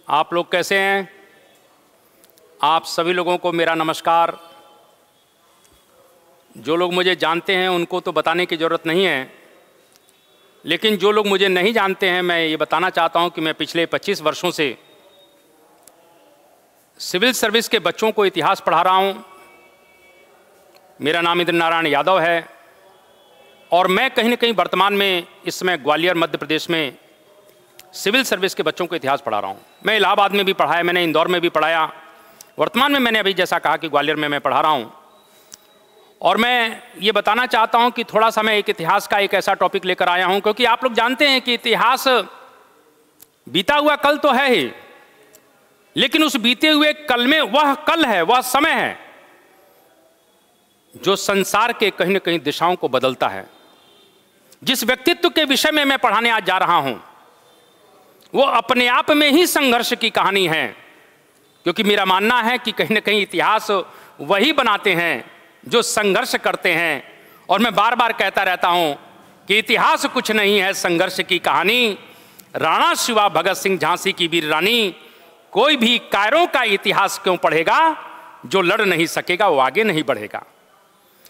आप लोग कैसे हैं? आप सभी लोगों को मेरा नमस्कार। जो लोग मुझे जानते हैं उनको तो बताने की ज़रूरत नहीं है, लेकिन जो लोग मुझे नहीं जानते हैं मैं ये बताना चाहता हूं कि मैं पिछले 25 वर्षों से सिविल सर्विस के बच्चों को इतिहास पढ़ा रहा हूं। मेरा नाम इंद्र नारायण यादव है और मैं कहीं न कहीं वर्तमान में इस समय ग्वालियर मध्य प्रदेश में सिविल सर्विस के बच्चों को इतिहास पढ़ा रहा हूं। मैं इलाहाबाद में भी पढ़ाया, मैंने इंदौर में भी पढ़ाया, वर्तमान में मैंने अभी जैसा कहा कि ग्वालियर में मैं पढ़ा रहा हूं। और मैं ये बताना चाहता हूं कि थोड़ा सा मैं एक इतिहास का एक ऐसा टॉपिक लेकर आया हूं, क्योंकि आप लोग जानते हैं कि इतिहास बीता हुआ कल तो है ही, लेकिन उस बीते हुए कल में वह कल है, वह समय है जो संसार के कहीं न कहीं दिशाओं को बदलता है। जिस व्यक्तित्व के विषय में मैं पढ़ाने आज जा रहा हूं वो अपने आप में ही संघर्ष की कहानी है, क्योंकि मेरा मानना है कि कहीं न कहीं इतिहास वही बनाते हैं जो संघर्ष करते हैं। और मैं बार बार कहता रहता हूं कि इतिहास कुछ नहीं है संघर्ष की कहानी। राणा शिवा भगत सिंह झांसी की वीर रानी, कोई भी कायरों का इतिहास क्यों पढ़ेगा? जो लड़ नहीं सकेगा वो आगे नहीं बढ़ेगा।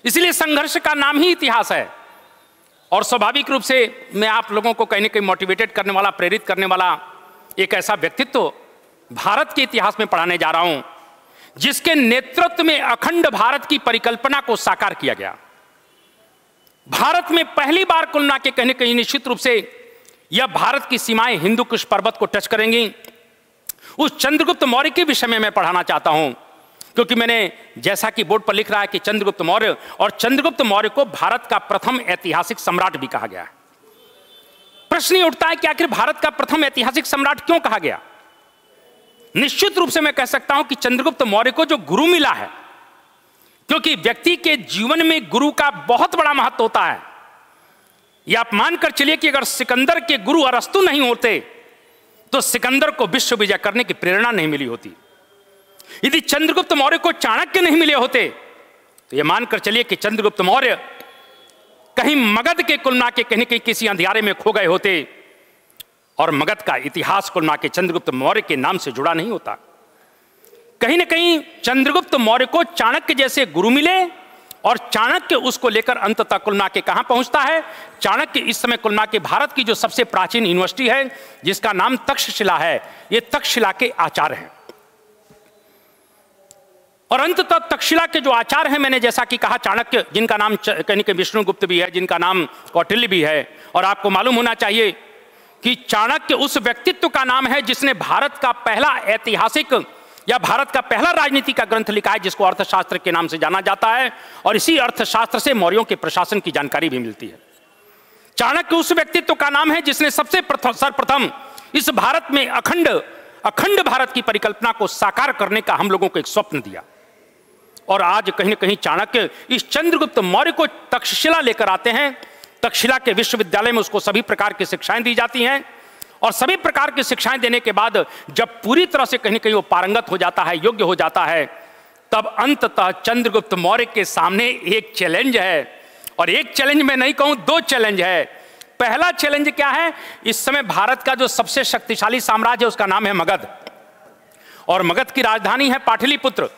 इसलिए संघर्ष का नाम ही इतिहास है। और स्वाभाविक रूप से मैं आप लोगों को कहीं न कहीं मोटिवेटेड करने वाला, प्रेरित करने वाला एक ऐसा व्यक्तित्व भारत के इतिहास में पढ़ाने जा रहा हूं जिसके नेतृत्व में अखंड भारत की परिकल्पना को साकार किया गया। भारत में पहली बार कुल मिला के कहीं न कहीं निश्चित रूप से यह भारत की सीमाएं हिंदू कुश पर्वत को टच करेंगी। उस चंद्रगुप्त मौर्य के विषय में मैं पढ़ाना चाहता हूं, क्योंकि मैंने जैसा कि बोर्ड पर लिख रहा है कि चंद्रगुप्त मौर्य, और चंद्रगुप्त मौर्य को भारत का प्रथम ऐतिहासिक सम्राट भी कहा गया है। प्रश्न ये उठता है कि आखिर भारत का प्रथम ऐतिहासिक सम्राट क्यों कहा गया? निश्चित रूप से मैं कह सकता हूं कि चंद्रगुप्त मौर्य को जो गुरु मिला है, क्योंकि व्यक्ति के जीवन में गुरु का बहुत बड़ा महत्व होता है। यह आप मानकर चलिए कि अगर सिकंदर के गुरु अरस्तु नहीं होते तो सिकंदर को विश्व विजय करने की प्रेरणा नहीं मिली होती। यदि चंद्रगुप्त मौर्य को चाणक्य नहीं मिले होते तो यह मानकर चलिए कि चंद्रगुप्त मौर्य कहीं मगध के कुल मिला के कहीं कहीं किसी अंधियारे में खो गए होते और मगध का इतिहास कुल मिला के चंद्रगुप्त मौर्य के नाम से जुड़ा नहीं होता। कहीं ना कहीं चंद्रगुप्त मौर्य को चाणक्य जैसे गुरु मिले और चाणक्य उसको लेकर अंततः कुल मिला के कहां पहुंचता है? चाणक्य इस समय कुल मिला के भारत की जो सबसे प्राचीन यूनिवर्सिटी है जिसका नाम तक्षशिला है, ये तक्षशिला के आचार्य हैं। और अंततः तक्षशिला के जो आचार्य हैं, मैंने जैसा कि कहा चाणक्य, जिनका नाम कहीं के विष्णुगुप्त भी है, जिनका नाम कौटिल्य भी है। और आपको मालूम होना चाहिए कि चाणक्य उस व्यक्तित्व का नाम है जिसने भारत का पहला ऐतिहासिक या भारत का पहला राजनीति का ग्रंथ लिखा है जिसको अर्थशास्त्र के नाम से जाना जाता है। और इसी अर्थशास्त्र से मौर्यों के प्रशासन की जानकारी भी मिलती है। चाणक्य उस व्यक्तित्व का नाम है जिसने सर्वप्रथम इस भारत में अखंड भारत की परिकल्पना को साकार करने का हम लोगों को एक स्वप्न दिया। और आज कहीं न कहीं चाणक्य इस चंद्रगुप्त मौर्य को तक्षशिला लेकर आते हैं। तक्षशिला के विश्वविद्यालय में उसको सभी प्रकार की शिक्षाएं दी जाती हैं और सभी प्रकार की शिक्षाएं देने के बाद जब पूरी तरह से कहीं न कहीं वो पारंगत हो जाता है, योग्य हो जाता है, तब अंततः चंद्रगुप्त मौर्य के सामने एक चैलेंज है। और एक चैलेंज मैं नहीं कहूं, दो चैलेंज है। पहला चैलेंज क्या है? इस समय भारत का जो सबसे शक्तिशाली साम्राज्य है उसका नाम है मगध, और मगध की राजधानी है पाटलिपुत्र।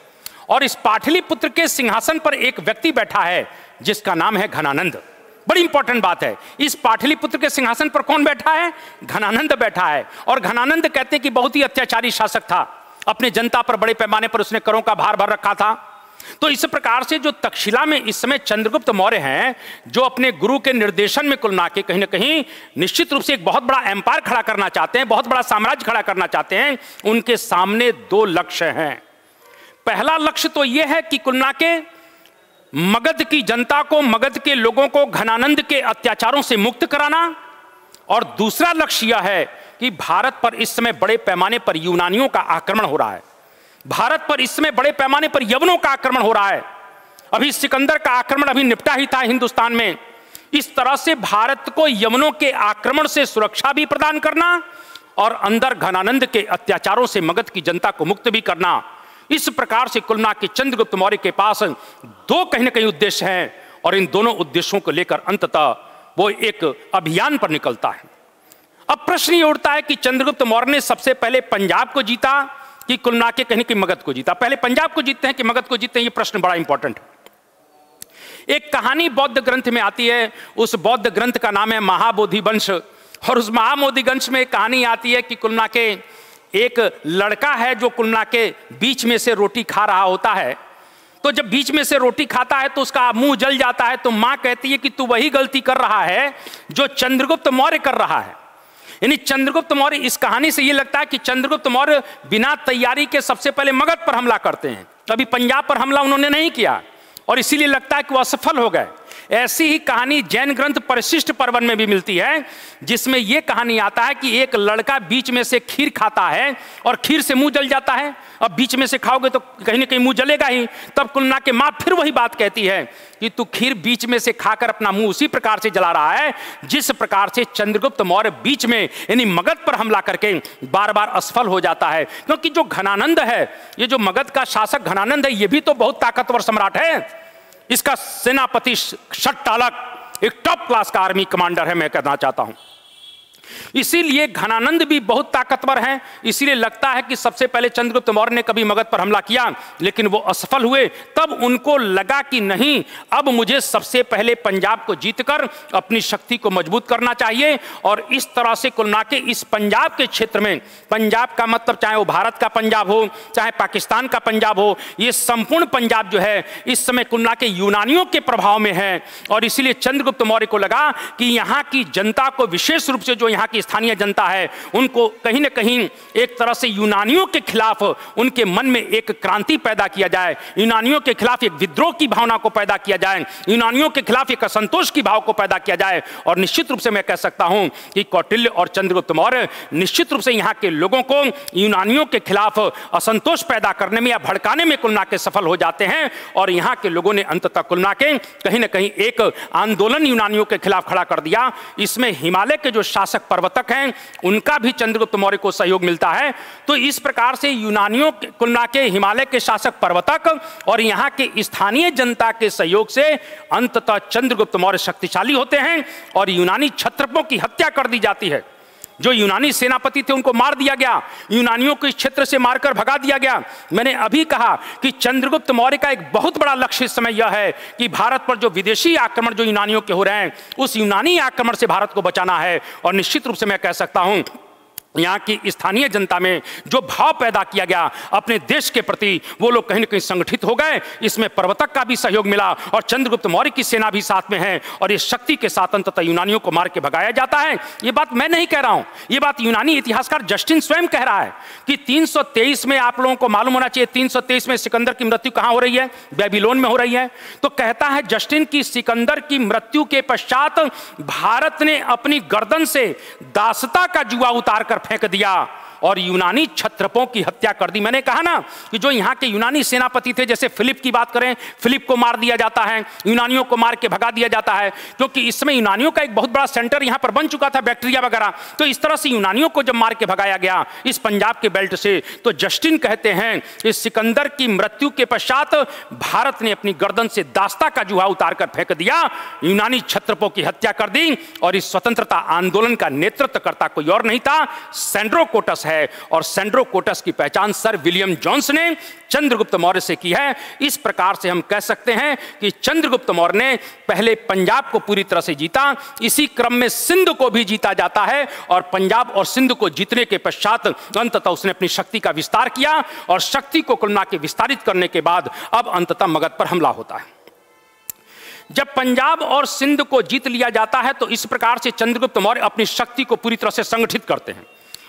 और इस पाटलिपुत्र के सिंहासन पर एक व्यक्ति बैठा है जिसका नाम है घनानंद। बड़ी इंपॉर्टेंट बात है, इस पाटलिपुत्र के सिंहासन पर कौन बैठा है? घनानंद बैठा है। और घनानंद कहते हैं कि बहुत ही अत्याचारी शासक था, अपने जनता पर बड़े पैमाने पर उसने करों का भार भर रखा था। तो इस प्रकार से जो तक्षशिला में इस समय चंद्रगुप्त मौर्य हैं, जो अपने गुरु के निर्देशन में कुल मिला के कहीं ना कहीं निश्चित रूप से एक बहुत बड़ा एम्पायर खड़ा करना चाहते हैं, बहुत बड़ा साम्राज्य खड़ा करना चाहते हैं। उनके सामने दो लक्ष्य हैं। पहला लक्ष्य तो यह है कि कुल मिला के मगध की जनता को, मगध के लोगों को घनानंद के अत्याचारों से मुक्त कराना। और दूसरा लक्ष्य यह है कि भारत पर इस समय बड़े पैमाने पर यूनानियों का आक्रमण हो रहा है, भारत पर इस समय बड़े पैमाने पर यवनों का आक्रमण हो रहा है। अभी सिकंदर का आक्रमण अभी निपटा ही था हिंदुस्तान में। इस तरह से भारत को यवनों के आक्रमण से सुरक्षा भी प्रदान करना और अंदर घनानंद के अत्याचारों से मगध की जनता को मुक्त भी करना। इस प्रकार से कुल मिला के चंद्रगुप्त मौर्य के पास दो कहीं न कहीं उद्देश्य हैं और इन दोनों उद्देश्यों को लेकर अंततः वो एक अभियान पर निकलता है। अब प्रश्न ये उठता है कि चंद्रगुप्त मौर्य ने सबसे पहले पंजाब को जीता कि कुल मिला के कहीं कि मगध को जीता? पहले पंजाब को जीतते हैं कि मगध को जीतते हैं? ये प्रश्न बड़ा इंपॉर्टेंट है। एक कहानी बौद्ध ग्रंथ में आती है, उस बौद्ध ग्रंथ का नाम है महाबोधि वंश, और उस महाबोधि वंश में एक कहानी आती है कि कुल मिला के एक लड़का है जो कुल मिला के बीच में से रोटी खा रहा होता है। तो जब बीच में से रोटी खाता है तो उसका मुंह जल जाता है, तो मां कहती है कि तू वही गलती कर रहा है जो चंद्रगुप्त मौर्य कर रहा है। यानी चंद्रगुप्त मौर्य, इस कहानी से यह लगता है कि चंद्रगुप्त मौर्य बिना तैयारी के सबसे पहले मगध पर हमला करते हैं, कभी पंजाब पर हमला उन्होंने नहीं किया, और इसीलिए लगता है कि वह असफल हो गए। ऐसी ही कहानी जैन ग्रंथ परिशिष्ट पर्वन में भी मिलती है, जिसमें यह कहानी आता है कि एक लड़का बीच में से खीर खाता है और खीर से मुंह जल जाता है। अब बीच में से खाओगे तो कहीं ना कहीं मुंह जलेगा ही। तब कुल मिला के मां फिर वही बात कहती है कि तू खीर बीच में से खाकर अपना मुंह उसी प्रकार से जला रहा है जिस प्रकार से चंद्रगुप्त मौर्य बीच में यानी मगध पर हमला करके बार बार असफल हो जाता है। क्योंकि जो घनानंद है, ये जो मगध का शासक घनानंद है, ये भी तो बहुत ताकतवर सम्राट है। इसका सेनापति शट्टालक एक टॉप क्लास का आर्मी कमांडर है, मैं कहना चाहता हूं। इसीलिए घनानंद भी बहुत ताकतवर हैं। इसीलिए लगता है कि सबसे पहले चंद्रगुप्त मौर्य ने कभी मगध पर हमला किया, लेकिन वो असफल हुए। तब उनको लगा कि नहीं, अब मुझे सबसे पहले पंजाब को जीतकर अपनी शक्ति को मजबूत करना चाहिए। और इस तरह से कुल मिला के इस पंजाब के क्षेत्र में, पंजाब का मतलब चाहे वो भारत का पंजाब हो, चाहे पाकिस्तान का पंजाब हो, ये संपूर्ण पंजाब जो है इस समय कुल मिला के यूनानियों के प्रभाव में है। और इसीलिए चंद्रगुप्त मौर्य को लगा कि यहाँ की जनता को, विशेष रूप से जो यहाँ की स्थानीय जनता है, उनको कहीं ना कहीं एक तरह से यूनानियों के खिलाफ उनके मन में एक क्रांति पैदा किया जाए, यूनानियों के खिलाफ एक विद्रोह की भावना को पैदा किया जाए, यूनानियों के खिलाफ एक असंतोष की भाव को पैदा किया जाए। और निश्चित रूप से मैं कह सकता हूं कि कौटिल्य और चंद्रगुप्त मौर्य निश्चित रूप से यहाँ के लोगों को यूनानियों के खिलाफ असंतोष पैदा करने में या भड़काने में कुल मिला के सफल हो जाते हैं। और यहाँ के लोगों ने अंततः कुल मिला के कहीं ना कहीं एक आंदोलन यूनानियों के खिलाफ खड़ा कर दिया। इसमें हिमालय के जो शासक प्रवर्तक हैं, उनका भी चंद्रगुप्त मौर्य को सहयोग मिलता है। तो इस प्रकार से यूनानियों कुल मिला के हिमालय के शासक प्रवर्तक और यहाँ के स्थानीय जनता के सहयोग से अंततः चंद्रगुप्त मौर्य शक्तिशाली होते हैं और यूनानी क्षत्रपों की हत्या कर दी जाती है। जो यूनानी सेनापति थे उनको मार दिया गया, यूनानियों को इस क्षेत्र से मारकर भगा दिया गया। मैंने अभी कहा कि चंद्रगुप्त मौर्य का एक बहुत बड़ा लक्ष्य इस समय यह है कि भारत पर जो विदेशी आक्रमण जो यूनानियों के हो रहे हैं, उस यूनानी आक्रमण से भारत को बचाना है। और निश्चित रूप से मैं कह सकता हूं यहाँ की स्थानीय जनता में जो भाव पैदा किया गया अपने देश के प्रति, वो लोग कहीं न कहीं संगठित हो गए। इसमें प्रवर्तक का भी सहयोग मिला और चंद्रगुप्त मौर्य की सेना भी साथ में है और इस शक्ति के साथ अंततः यूनानियों को मार के भगाया जाता है। ये बात मैं नहीं कह रहा हूं, ये बात यूनानी इतिहासकार जस्टिन स्वयं कह रहा है कि 323 में, आप लोगों को मालूम होना चाहिए 323 में सिकंदर की मृत्यु कहां हो रही है? बेबीलोन में हो रही है। तो कहता है जस्टिन की सिकंदर की मृत्यु के पश्चात भारत ने अपनी गर्दन से दासता का जुआ उतार कर फेंक दिया और यूनानी क्षत्रपों की हत्या कर दी। मैंने कहा ना कि जो यहाँ के यूनानी सेनापति थे, जैसे फिलिप की बात करें, फिलिप को मार दिया जाता है, यूनानियों को मार के भगा दिया जाता है, क्योंकि इस समय यूनानियों का एक बहुत बड़ा सेंटर यहाँ पर बन चुका था, बैक्टीरिया वगैरह। तो इस तरह से यूनानियों को जब मार के भगाया गया इस पंजाब के बेल्ट से, तो जस्टिन कहते हैं इस सिकंदर की मृत्यु के पश्चात भारत ने अपनी गर्दन से दास्ता का जुआ उतार कर फेंक दिया, यूनानी क्षत्रपों की हत्या कर दी। और इस स्वतंत्रता आंदोलन का नेतृत्व करता कोई और नहीं था, सेंड्रोकोटस है। और सेंड्रोकोटस की पहचान सर विलियम जोन्स ने चंद्रगुप्त मौर्य से की है। इस प्रकार से हम कह सकते हैं कि चंद्रगुप्त मौर्य ने पहले पंजाब को पूरी तरह से जीता, इसी क्रम में सिंध को भी जीता जाता है और पंजाब और सिंध को जीतने के पश्चात अंततः उसने अपनी शक्ति का विस्तार किया और शक्ति को कुल मिला के विस्तारित करने के बाद अब अंततः मगध पर हमला होता है। जब पंजाब और सिंध को जीत लिया जाता है तो इस प्रकार से चंद्रगुप्त मौर्य अपनी शक्ति को पूरी तरह से संगठित करते हैं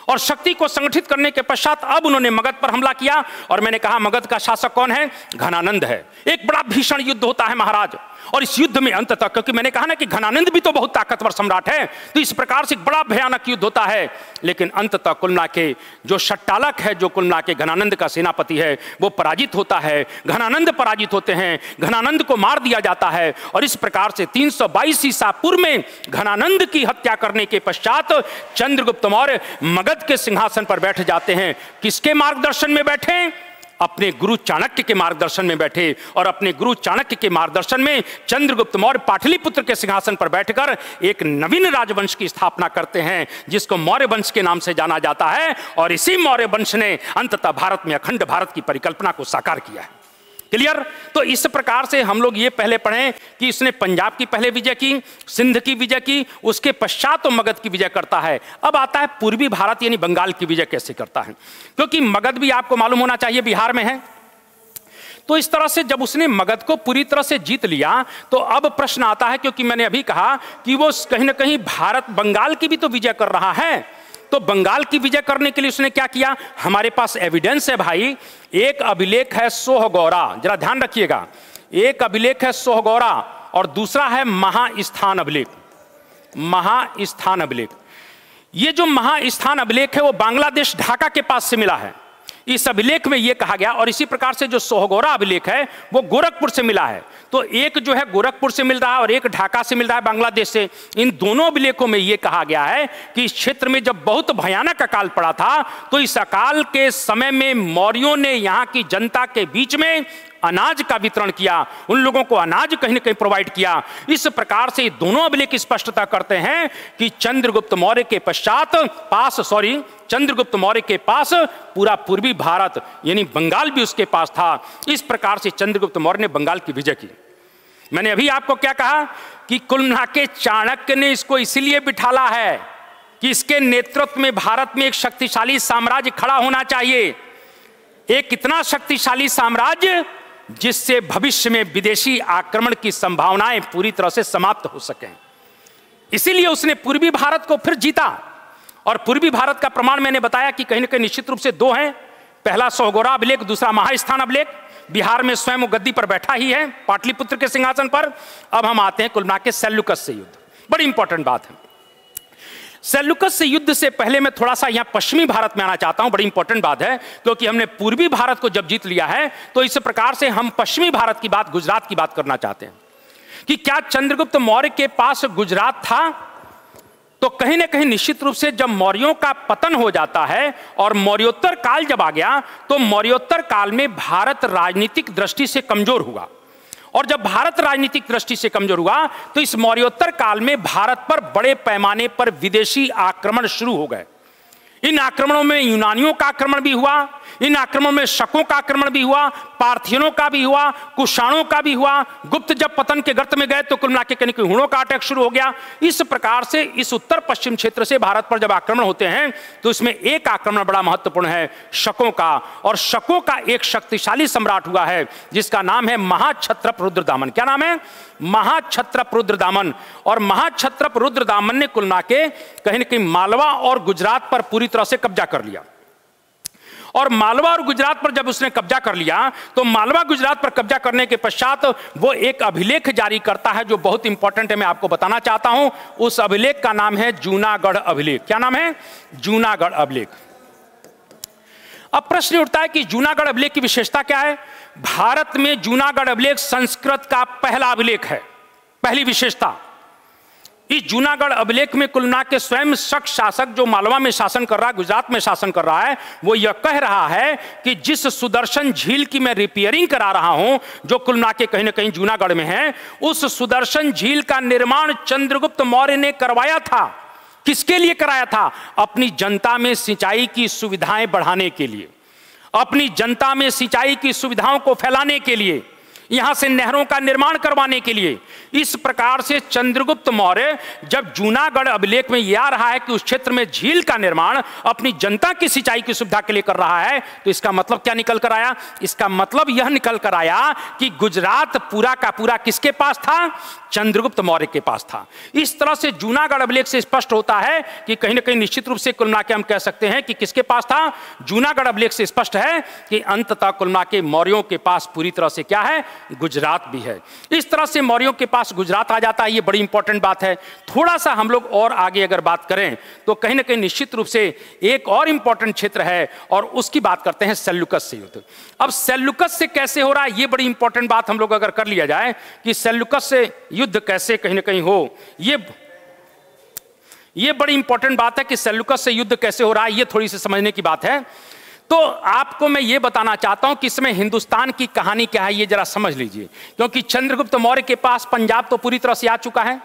और शक्ति को संगठित करने के पश्चात अब उन्होंने मगध पर हमला किया। और मैंने कहा मगध का शासक कौन है? घनानंद है। एक बड़ा भीषण युद्ध होता है महाराज, और इस युद्ध में अंततः, क्योंकि मैंने कहा ना कि घनानंद भी तो बहुत ताकतवर सम्राट है, तो इस प्रकार से एक बड़ा भयानक युद्ध होता है। लेकिन अंततः कुल मिला के जो शट्टालक है, जो कुल मिला के घनानंद का सेनापति है, वो पराजित होता है। घनानंद पराजित होते हैं, घनानंद को मार दिया जाता है। और इस प्रकार से 322 ईसा पूर्व में घनानंद की हत्या करने के पश्चात चंद्रगुप्त मौर्य मगध के सिंहासन पर बैठ जाते हैं। किसके मार्गदर्शन में बैठे? अपने गुरु चाणक्य के मार्गदर्शन में बैठे और अपने गुरु चाणक्य के मार्गदर्शन में चंद्रगुप्त मौर्य पाटलिपुत्र के सिंहासन पर बैठकर एक नवीन राजवंश की स्थापना करते हैं, जिसको मौर्य वंश के नाम से जाना जाता है। और इसी मौर्य वंश ने अंततः भारत में अखंड भारत की परिकल्पना को साकार किया है। क्लियर? तो इस प्रकार से हम लोग ये पहले पढ़ें कि इसने पंजाब की पहले विजय की, सिंध की विजय की, उसके पश्चात तो मगध की विजय करता है। अब आता है पूर्वी भारत यानी बंगाल की विजय कैसे करता है, क्योंकि मगध भी आपको मालूम होना चाहिए बिहार में है। तो इस तरह से जब उसने मगध को पूरी तरह से जीत लिया तो अब प्रश्न आता है, क्योंकि मैंने अभी कहा कि वो कहीं ना कहीं भारत बंगाल की भी तो विजय कर रहा है, तो बंगाल की विजय करने के लिए उसने क्या किया? हमारे पास एविडेंस है भाई, एक अभिलेख है सोहगौरा, जरा ध्यान रखिएगा, एक अभिलेख है सोहगौरा और दूसरा है महास्थान अभिलेख। महास्थान अभिलेख, ये जो महास्थान अभिलेख है वो बांग्लादेश ढाका के पास से मिला है। इस अभिलेख में यह कहा गया, और इसी प्रकार से जो सोहगौरा अभिलेख है वो गोरखपुर से मिला है। तो एक जो है गोरखपुर से मिल रहा है और एक ढाका से मिल रहा है बांग्लादेश से। इन दोनों अभिलेखों में यह कहा गया है कि इस क्षेत्र में जब बहुत भयानक अकाल पड़ा था तो इस अकाल के समय में मौर्यों ने यहाँ की जनता के बीच में अनाज का वितरण किया, उन लोगों को अनाज कहीं ना कहीं प्रोवाइड किया। इस प्रकार से दोनों अभिलेख स्पष्टता करते हैं कि चंद्रगुप्त मौर्य के चंद्रगुप्त मौर्य के पास पूरा पूर्वी भारत यानी बंगाल भी उसके पास था। इस प्रकार से चंद्रगुप्त मौर्य ने बंगाल की विजय की। मैंने अभी आपको क्या कहा कि कुल मिला के चाणक्य ने इसको इसलिए बिठाला है कि इसके नेतृत्व में भारत में एक शक्तिशाली साम्राज्य खड़ा होना चाहिए, एक इतना शक्तिशाली साम्राज्य जिससे भविष्य में विदेशी आक्रमण की संभावनाएं पूरी तरह से समाप्त हो सकें। इसीलिए उसने पूर्वी भारत को फिर जीता। और पूर्वी भारत का प्रमाण मैंने बताया कि कहीं ना कहीं निश्चित रूप से दो हैं, पहला सोहगौरा अभिलेख, दूसरा महास्थान अभिलेख। बिहार में स्वयं वो गद्दी पर बैठा ही है, पाटलिपुत्र के सिंहासन पर। अब हम आते हैं कुल मिला के सेल्यूकस से युद्ध, बड़ी इंपॉर्टेंट बात है। सेल्यूकस से युद्ध से पहले मैं थोड़ा सा यहां पश्चिमी भारत में आना चाहता हूं, बड़ी इंपॉर्टेंट बात है, क्योंकि हमने पूर्वी भारत को जब जीत लिया है तो इस प्रकार से हम पश्चिमी भारत की बात, गुजरात की बात करना चाहते हैं कि क्या चंद्रगुप्त मौर्य के पास गुजरात था? तो कहीं ना कहीं निश्चित रूप से जब मौर्यों का पतन हो जाता है और मौर्योत्तर काल जब आ गया तो मौर्योत्तर काल में भारत राजनीतिक दृष्टि से कमजोर हुआ। और जब भारत राजनीतिक दृष्टि से कमजोर हुआ तो इस मौर्योत्तर काल में भारत पर बड़े पैमाने पर विदेशी आक्रमण शुरू हो गए। इन आक्रमणों में यूनानियों का आक्रमण भी हुआ, इन आक्रमणों में शकों का आक्रमण भी हुआ, पार्थियनों का भी हुआ, कुषाणों का भी हुआ। गुप्त जब पतन के गर्त में गए तो कुल मिला के कहीं हुणों का अटैक शुरू हो गया। इस प्रकार से इस उत्तर पश्चिम क्षेत्र से भारत पर जब आक्रमण होते हैं तो इसमें एक आक्रमण बड़ा महत्वपूर्ण है, शकों का। और शकों का एक शक्तिशाली सम्राट हुआ है जिसका नाम है महाक्षत्रप रुद्रदामन। क्या नाम है? महाक्षत्रप रुद्रदामन। और महाक्षत्रप रुद्रदामन ने कुल मिला के कहीं न कहीं मालवा और गुजरात पर पूरी तरह से कब्जा कर लिया। और मालवा और गुजरात पर जब उसने कब्जा कर लिया तो मालवा गुजरात पर कब्जा करने के पश्चात वो एक अभिलेख जारी करता है जो बहुत इंपॉर्टेंट है, मैं आपको बताना चाहता हूं। उस अभिलेख का नाम है जूनागढ़ अभिलेख। क्या नाम है? जूनागढ़ अभिलेख। अब प्रश्न उठता है कि जूनागढ़ अभिलेख की विशेषता क्या है? भारत में जूनागढ़ अभिलेख संस्कृत का पहला अभिलेख है, पहली विशेषता। इस जूनागढ़ अभिलेख में कुल मिला के स्वयं शक शासक जो मालवा में शासन कर रहा है, गुजरात में शासन कर रहा है, वो यह कह रहा है कि जिस सुदर्शन झील की मैं रिपेयरिंग करा रहा हूं, जो कुल मिला के कहीं ना कहीं जूनागढ़ में है, उस सुदर्शन झील का निर्माण चंद्रगुप्त मौर्य ने करवाया था। किसके लिए कराया था? अपनी जनता में सिंचाई की सुविधाएं बढ़ाने के लिए, अपनी जनता में सिंचाई की सुविधाओं को फैलाने के लिए, यहां से नहरों का निर्माण करवाने के लिए। इस प्रकार से चंद्रगुप्त मौर्य जब जूनागढ़ अभिलेख में यह आ रहा है कि उस क्षेत्र में झील का निर्माण अपनी जनता की सिंचाई की सुविधा के लिए कर रहा है, तो इसका मतलब क्या निकल कर आया? इसका मतलब यह निकल कर आया कि गुजरात पूरा का पूरा किसके पास था? चंद्रगुप्त मौर्य के पास था। इस तरह से जूनागढ़ अभिलेख से स्पष्ट होता है कि कहीं ना कहीं निश्चित रूप से कुल मिला के हम कह सकते हैं कि किसके पास था? जूनागढ़ अभिलेख से स्पष्ट है कि अंततः कुल मिला के मौर्यों के पास पूरी तरह से क्या है? गुजरात भी है। इस तरह से मौर्यों के पास गुजरात आ जाता है, ये बड़ी इंपॉर्टेंट बात है। थोड़ा सा हम लोग और आगे अगर बात करें तो कहीं ना कहीं निश्चित रूप से एक और इंपॉर्टेंट क्षेत्र है और उसकी बात करते हैं सेल्यूकस से युद्ध। अब सेल्यूकस से कैसे हो रहा है, ये बड़ी इंपॉर्टेंट बात हम लोग अगर कर लिया जाए कि सेल्यूकस से युद्ध कैसे कहीं ना कहीं हो, ये बड़ी इंपॉर्टेंट बात है कि सेल्यूकस से युद्ध कैसे हो रहा है, ये थोड़ी सी समझने की बात है। तो आपको मैं ये बताना चाहता हूं कि इसमें हिंदुस्तान की कहानी क्या है ये जरा समझ लीजिए, क्योंकि चंद्रगुप्त मौर्य के पास पंजाब तो पूरी तरह से आ चुका है।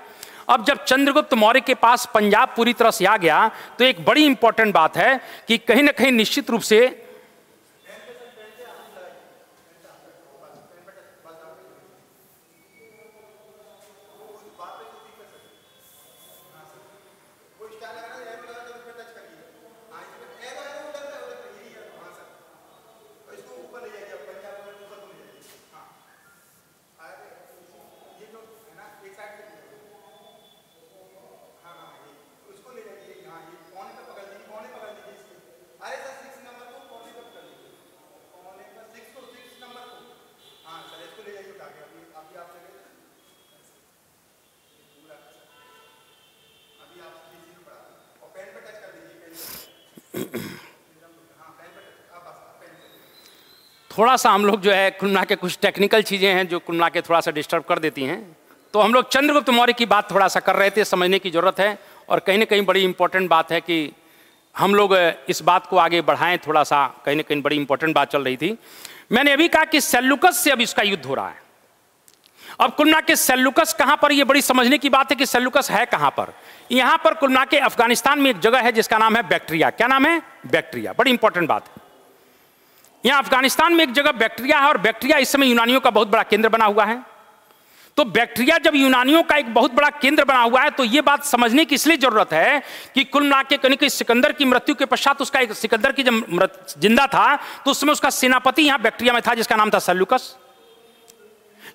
अब जब चंद्रगुप्त मौर्य के पास पंजाब पूरी तरह से आ गया तो एक बड़ी इंपॉर्टेंट बात है कि कहीं ना कहीं निश्चित रूप से थोड़ा सा हम लोग जो है कुल मिला के कुछ टेक्निकल चीज़ें हैं जो कुल मिला के थोड़ा सा डिस्टर्ब कर देती हैं। तो हम लोग चंद्रगुप्त मौर्य की बात थोड़ा सा कर रहे थे, समझने की ज़रूरत है और कहीं ना कहीं बड़ी इंपॉर्टेंट बात है कि हम लोग इस बात को आगे बढ़ाएं थोड़ा सा, कहीं ना कहीं बड़ी इंपॉर्टेंट बात चल रही थी। मैंने अभी कहा कि सेल्यूकस से अब इसका युद्ध हो रहा है। अब कुल मिला के सेल्यूकस कहाँ पर, ये बड़ी समझने की बात है कि सेल्यूकस है कहाँ पर। यहाँ पर कुल मिला के अफगानिस्तान में एक जगह है जिसका नाम है बैक्ट्रिया। क्या नाम है? बैक्ट्रिया। बड़ी इंपॉर्टेंट बात है। यहाँ अफगानिस्तान में एक जगह बैक्ट्रिया है और बैक्ट्रिया इस समय यूनानियों का बहुत बड़ा केंद्र बना हुआ है। तो बैक्ट्रिया जब यूनानियों का एक बहुत बड़ा केंद्र बना हुआ है तो ये बात समझने की इसलिए जरूरत है कि कुल मिला के कहीं सिकंदर की मृत्यु के पश्चात उसका एक, सिकंदर की जब जिंदा था तो उसमें उसका सेनापति यहाँ बैक्ट्रिया में था जिसका नाम था सेल्यूकस।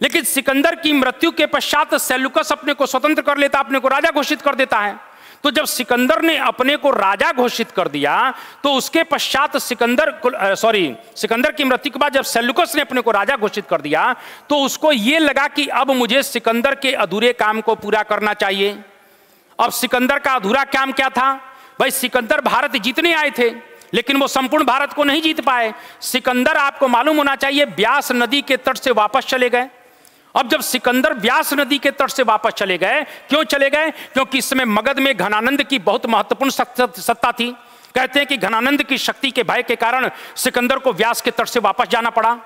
लेकिन सिकंदर की मृत्यु के पश्चात सेल्यूकस अपने को स्वतंत्र कर लेता, अपने को राजा घोषित कर देता है। तो जब सिकंदर ने अपने को राजा घोषित कर दिया तो उसके पश्चात सिकंदर की मृत्यु के बाद जब सेल्यूकस ने अपने को राजा घोषित कर दिया तो उसको यह लगा कि अब मुझे सिकंदर के अधूरे काम को पूरा करना चाहिए। अब सिकंदर का अधूरा काम क्या था? भाई सिकंदर भारत जीतने आए थे लेकिन वो संपूर्ण भारत को नहीं जीत पाए। सिकंदर, आपको मालूम होना चाहिए, ब्यास नदी के तट से वापस चले गए। अब जब सिकंदर व्यास नदी के तट से वापस चले गए, क्यों चले गए? क्योंकि इस समय मगध में घनानंद की बहुत महत्वपूर्ण सत्ता थी। कहते हैं कि घनानंद की शक्ति के भय के कारण सिकंदर को व्यास के तट से वापस जाना पड़ा।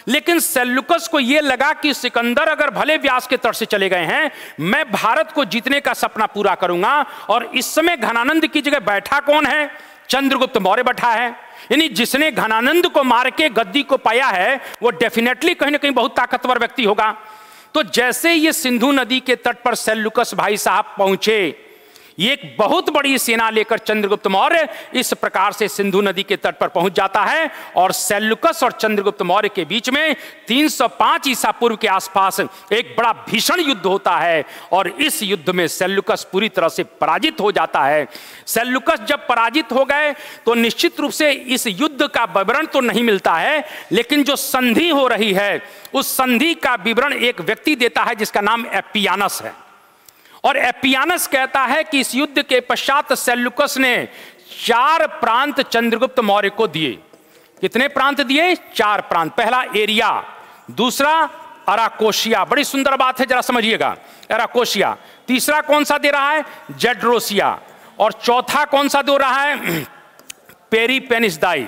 लेकिन सेल्यूकस को यह लगा कि सिकंदर अगर भले व्यास के तट से चले गए हैं, मैं भारत को जीतने का सपना पूरा करूंगा। और इस समय घनानंद की जगह बैठा कौन है? चंद्रगुप्त मौर्य बैठा है। यानी जिसने घनानंद को मार के गद्दी को पाया है वो डेफिनेटली कहीं ना कहीं बहुत ताकतवर व्यक्ति होगा। तो जैसे ये सिंधु नदी के तट पर सेल्यूकस भाई साहब पहुंचे, ये एक बहुत बड़ी सेना लेकर चंद्रगुप्त मौर्य इस प्रकार से सिंधु नदी के तट पर पहुंच जाता है और सेल्यूकस और चंद्रगुप्त मौर्य के बीच में 305 ईसा पूर्व के आसपास एक बड़ा भीषण युद्ध होता है और इस युद्ध में सेल्यूकस पूरी तरह से पराजित हो जाता है। सेल्यूकस जब पराजित हो गए तो निश्चित रूप से इस युद्ध का विवरण तो नहीं मिलता है, लेकिन जो संधि हो रही है उस संधि का विवरण एक व्यक्ति देता है जिसका नाम एपियानस है। और एपियानस कहता है कि इस युद्ध के पश्चात सेल्यूकस ने 4 प्रांत चंद्रगुप्त मौर्य को दिए। कितने प्रांत दिए? 4 प्रांत। पहला एरिया, दूसरा अराकोशिया, बड़ी सुंदर बात है, जरा समझिएगा, अराकोशिया। तीसरा कौन सा दे रहा है? जेड्रोसिया। और चौथा कौन सा दे रहा है? पेरिपेनिसदाई।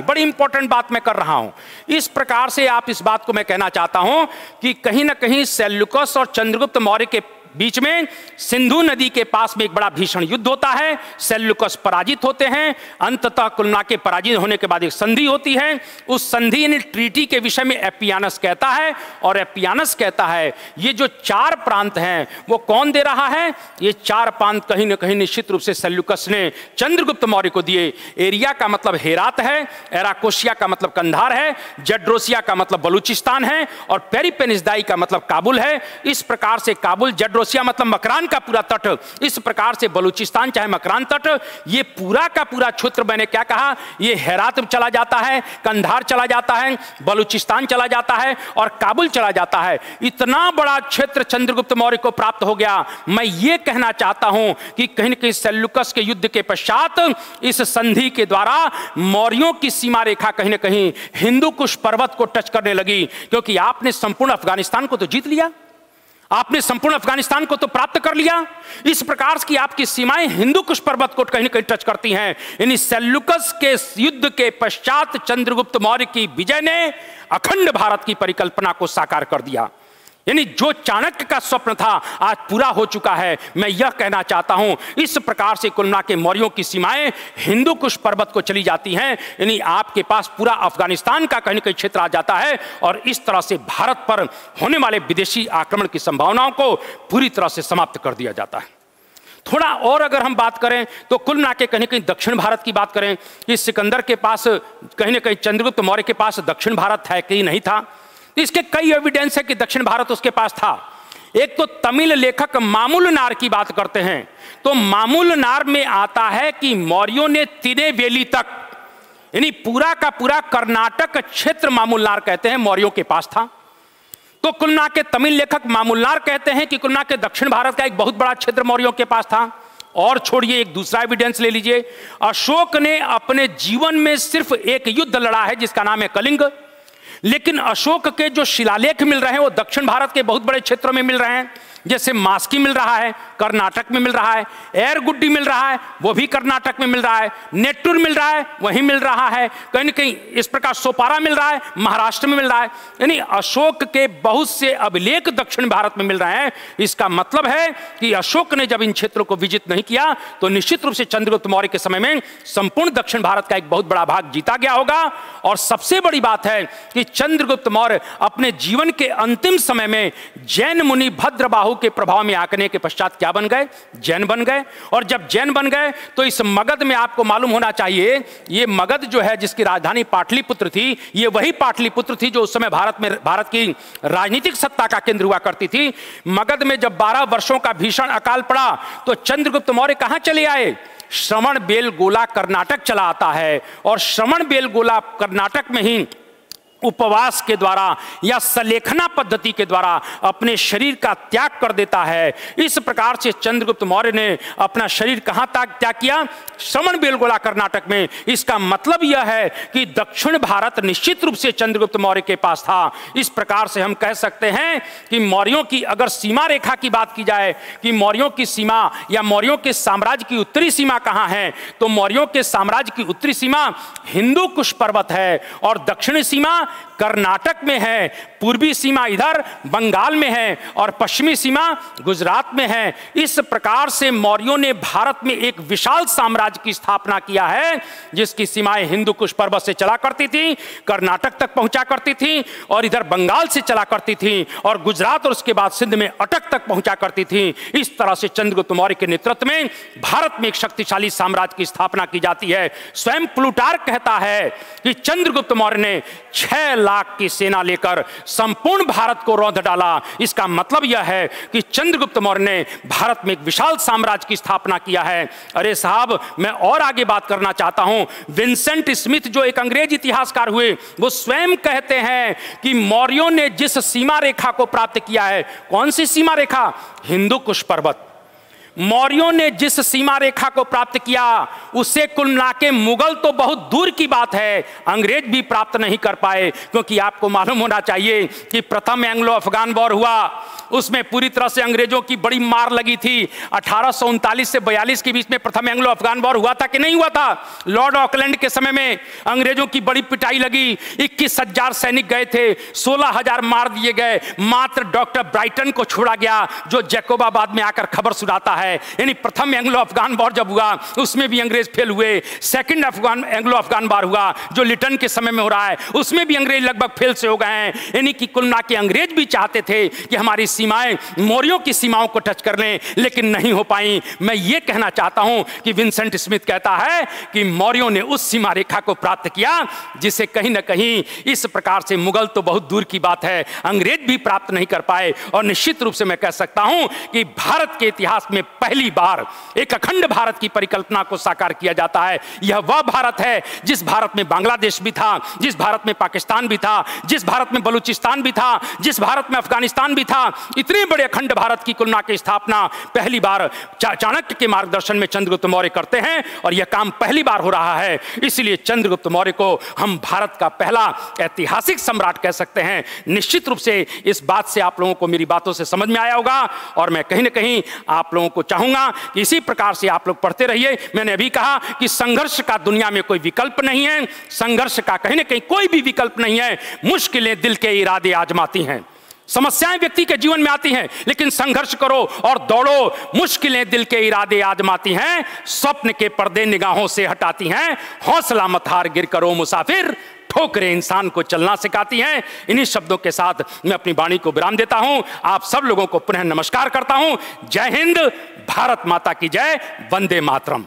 बड़ी इंपॉर्टेंट बात मैं कर रहा हूं। इस प्रकार से आप इस बात को मैं कहना चाहता हूं कि कहीं ना कहीं सेल्यूकस और चंद्रगुप्त मौर्य के बीच में सिंधु नदी के पास में एक बड़ा भीषण युद्ध होता है। सेल्यूकस पराजित होते हैं। अंततः कुल मिला के पराजित होने के बाद एक संधि होती है। उस संधि यानी ट्रीटी के विषय में एपियानस कहता है और एपियानस कहता है ये जो 4 प्रांत हैं वो कौन दे रहा है? ये 4 प्रांत कहीं ना कहीं निश्चित रूप से सेल्यूकस ने चंद्रगुप्त मौर्य को दिए। एरिया का मतलब हेरात है, एराकोशिया का मतलब कंधार है, जेड्रोसिया का मतलब बलूचिस्तान है और पेरिपेनिसदाई का मतलब काबुल है। इस प्रकार से काबुल, जेड्रोसिया मतलब मकरान का पूरा तट, इस प्रकार से बलूचिस्तान चाहे मकरान तट, ये पूरा का पूरा क्षेत्र, मैंने क्या कहा, ये हेरात चला जाता है, कंधार चला जाता है, बलूचिस्तान चला जाता है और काबुल चला जाता है। इतना बड़ा क्षेत्र चंद्रगुप्त मौर्य को प्राप्त हो गया। मैं ये कहना चाहता हूं कि कहीं न कहीं सेल्यूकस के युद्ध के पश्चात इस संधि के द्वारा मौर्यों की सीमा रेखा कहीं ना कहीं हिंदू कुश पर्वत को टच करने लगी, क्योंकि आपने संपूर्ण अफगानिस्तान को तो जीत लिया। आपने संपूर्ण अफगानिस्तान को तो प्राप्त कर लिया। इस प्रकार की आपकी सीमाएं हिंदू कुश पर्वत को कहीं न कहीं टच करती हैं। यानी सेल्यूकस के युद्ध के पश्चात चंद्रगुप्त मौर्य की विजय ने अखंड भारत की परिकल्पना को साकार कर दिया। यानी जो चाणक्य का स्वप्न था आज पूरा हो चुका है। मैं यह कहना चाहता हूं, इस प्रकार से कुल मिला के मौर्यों की सीमाएं हिंदू कुश पर्वत को चली जाती हैं। यानी आपके पास पूरा अफगानिस्तान का कहीं न कहीं क्षेत्र आ जाता है और इस तरह से भारत पर होने वाले विदेशी आक्रमण की संभावनाओं को पूरी तरह से समाप्त कर दिया जाता है। थोड़ा और अगर हम बात करें तो कुल मिला के कहीं कहीं दक्षिण भारत की बात करें कि सिकंदर के पास कहीं न कहीं चंद्रगुप्त मौर्य के पास दक्षिण भारत है कि नहीं था। इसके कई एविडेंस है कि दक्षिण भारत उसके पास था। एक तो तमिल लेखक मामुलनार की बात करते हैं तो मामुलनार में आता है कि मौर्यों ने तिनेवेली तक, यानी पूरा का पूरा कर्नाटक क्षेत्र मामुलनार कहते हैं मौर्यों के पास था। तो कुल मिला के तमिल लेखक मामुलनार कहते हैं कि कुल मिला के दक्षिण भारत का एक बहुत बड़ा क्षेत्र मौर्यों के पास था। और छोड़िए, एक दूसरा एविडेंस ले लीजिए। अशोक ने अपने जीवन में सिर्फ एक युद्ध लड़ा है जिसका नाम है कलिंग, लेकिन अशोक के जो शिलालेख मिल रहे हैं वो दक्षिण भारत के बहुत बड़े क्षेत्रों में मिल रहे हैं। जैसे मास्की मिल रहा है, कर्नाटक में मिल रहा है, एरगुड्डी मिल रहा है, वो भी कर्नाटक में मिल रहा है, नेट्टूर मिल रहा है, वहीं मिल रहा है, कहीं न कहीं इस प्रकार सोपारा मिल रहा है, महाराष्ट्र में मिल रहा है। यानी अशोक के बहुत से अभिलेख दक्षिण भारत में मिल रहे हैं। इसका मतलब है कि अशोक ने जब इन क्षेत्रों को विजित नहीं किया तो निश्चित रूप से चंद्रगुप्त मौर्य के समय में संपूर्ण दक्षिण भारत का एक बहुत बड़ा भाग जीता गया होगा। और सबसे बड़ी बात है कि चंद्रगुप्त मौर्य अपने जीवन के अंतिम समय में जैन मुनि भद्रबाहु के प्रभाव में आने के पश्चात क्या बन गए? जैन बन गए। और जब जैन बन गए तो इस मगध में आपको मालूम होना चाहिए, ये मगध जो है जिसकी राजधानी पाटलिपुत्र थी, ये वही पाटलिपुत्र थी जो उस समय भारत की राजनीतिक सत्ता का केंद्र हुआ करती थी। मगध में जब 12 वर्षों का भीषण अकाल पड़ा तो चंद्रगुप्त मौर्य कहां चले आए? श्रवणबेलगोला कर्नाटक चला आता है और श्रवणबेलगोला कर्नाटक में ही उपवास के द्वारा या सलेखना पद्धति के द्वारा अपने शरीर का त्याग कर देता है। इस प्रकार से चंद्रगुप्त मौर्य ने अपना शरीर कहां तक त्याग किया? श्रवणबेलगोला कर्नाटक में। इसका मतलब यह है कि दक्षिण भारत निश्चित रूप से चंद्रगुप्त मौर्य के पास था। इस प्रकार से हम कह सकते हैं कि मौर्यों की अगर सीमा रेखा की बात की जाए कि मौर्यों की सीमा या मौर्यों के साम्राज्य की उत्तरी सीमा कहां है, तो मौर्यों के साम्राज्य की उत्तरी सीमा हिंदू कुश पर्वत है और दक्षिणी सीमा कर्नाटक में है, पूर्वी सीमा इधर बंगाल में है और पश्चिमी सीमा गुजरात में है। इस प्रकार से मौर्यों ने भारत में एक विशाल साम्राज्य की स्थापना किया है जिसकी सीमाएं हिंदू कुश पर्वत से चला करती थी, कर्नाटक तक पहुंचा करती थी और इधर बंगाल से चला करती थी और गुजरात और उसके बाद सिंध में अटक तक पहुंचा करती थी। इस तरह से चंद्रगुप्त मौर्य के नेतृत्व में भारत में एक शक्तिशाली साम्राज्य की स्थापना की जाती है। स्वयं प्लूटार्क कहता है कि चंद्रगुप्त मौर्य ने 6 लाख की सेना लेकर संपूर्ण भारत को रौंद डाला। इसका मतलब यह है कि चंद्रगुप्त मौर्य ने भारत में एक विशाल साम्राज्य की स्थापना किया है। अरे साहब, मैं और आगे बात करना चाहता हूं। विंसेंट स्मिथ जो एक अंग्रेज इतिहासकार हुए, वो स्वयं कहते हैं कि मौर्यों ने जिस सीमा रेखा को प्राप्त किया है, कौन सी सीमा रेखा? हिंदू कुश पर्वत। मौर्यों ने जिस सीमा रेखा को प्राप्त किया उससे कुल मिला के मुगल तो बहुत दूर की बात है, अंग्रेज भी प्राप्त नहीं कर पाए। क्योंकि आपको मालूम होना चाहिए कि प्रथम एंग्लो अफगान वॉर हुआ, उसमें पूरी तरह से अंग्रेजों की बड़ी मार लगी थी। 1839 से 42 के बीच में प्रथम एंग्लो अफगान वॉर हुआ था कि नहीं हुआ था? लॉर्ड ऑकलैंड के समय में अंग्रेजों की बड़ी पिटाई लगी। 21,000 सैनिक गए थे, 16,000 मार दिए गए। मात्र डॉक्टर ब्राइटन को छोड़ा गया जो जैकोबाबाद में आकर खबर सुनाता है। यानी प्रथम एंग्लो अफगान वॉर जब हुआ उसमें भी अंग्रेज फेल हुए। सेकंड एंग्लो अफगान वॉर हुआ जो लिटन के समय में हो रहा है, उसमें भी अंग्रेज लगभग फेल से हो गए हैं। यानी कि कुल मिला के अंग्रेज भी चाहते थे कि हमारी सीमाएं मौर्यों की सीमाओं को टच कर लें, लेकिन नहीं हो पाई। मैं ये कहना चाहता हूं कि विंसेंट स्मिथ कहता है कि मौर्यों ने उस सीमा रेखा को प्राप्त किया जिसे कहीं ना कहीं इस प्रकार से मुगल तो बहुत दूर की बात है, अंग्रेज भी प्राप्त नहीं कर पाए। और निश्चित रूप से मैं कह सकता हूं कि भारत के इतिहास में पहली बार एक अखंड भारत की परिकल्पना को साकार किया जाता है। यह वह भारत है जिस भारत में बांग्लादेश भी था, जिस भारत में पाकिस्तान भी था, जिस भारत में बलूचिस्तान भी था, जिस भारत में अफगानिस्तान भी था। इतने बड़े अखंड भारत की कुलना की स्थापना पहली बार चाणक्य के मार्गदर्शन में चंद्रगुप्त मौर्य करते हैं और यह काम पहली बार हो रहा है। इसलिए चंद्रगुप्त मौर्य को हम भारत का पहला ऐतिहासिक सम्राट कह सकते हैं। निश्चित रूप से इस बात से आप लोगों को मेरी बातों से समझ में आया होगा और मैं कहीं ना कहीं आप लोगों को चाहूंगा कि इसी प्रकार से आप लोग पढ़ते रहिए। मैंने अभी कहा कि संघर्ष का दुनिया में कोई विकल्प नहीं है, संघर्ष का कहीं ना कहीं कोई भी विकल्प नहीं है। मुश्किलें दिल के इरादे आजमाती हैं, समस्याएं व्यक्ति के जीवन में आती हैं, लेकिन संघर्ष करो और दौड़ो। मुश्किलें दिल के इरादे आजमाती हैं, स्वप्न के पर्दे निगाहों से हटाती हैं। हौसला मत हार, गिर करो मुसाफिर, ठोकरें इंसान को चलना सिखाती हैं। इन्हीं शब्दों के साथ मैं अपनी वाणी को विराम देता हूं। आप सब लोगों को पुनः नमस्कार करता हूं। जय हिंद, भारत माता की जय, वंदे मातरम।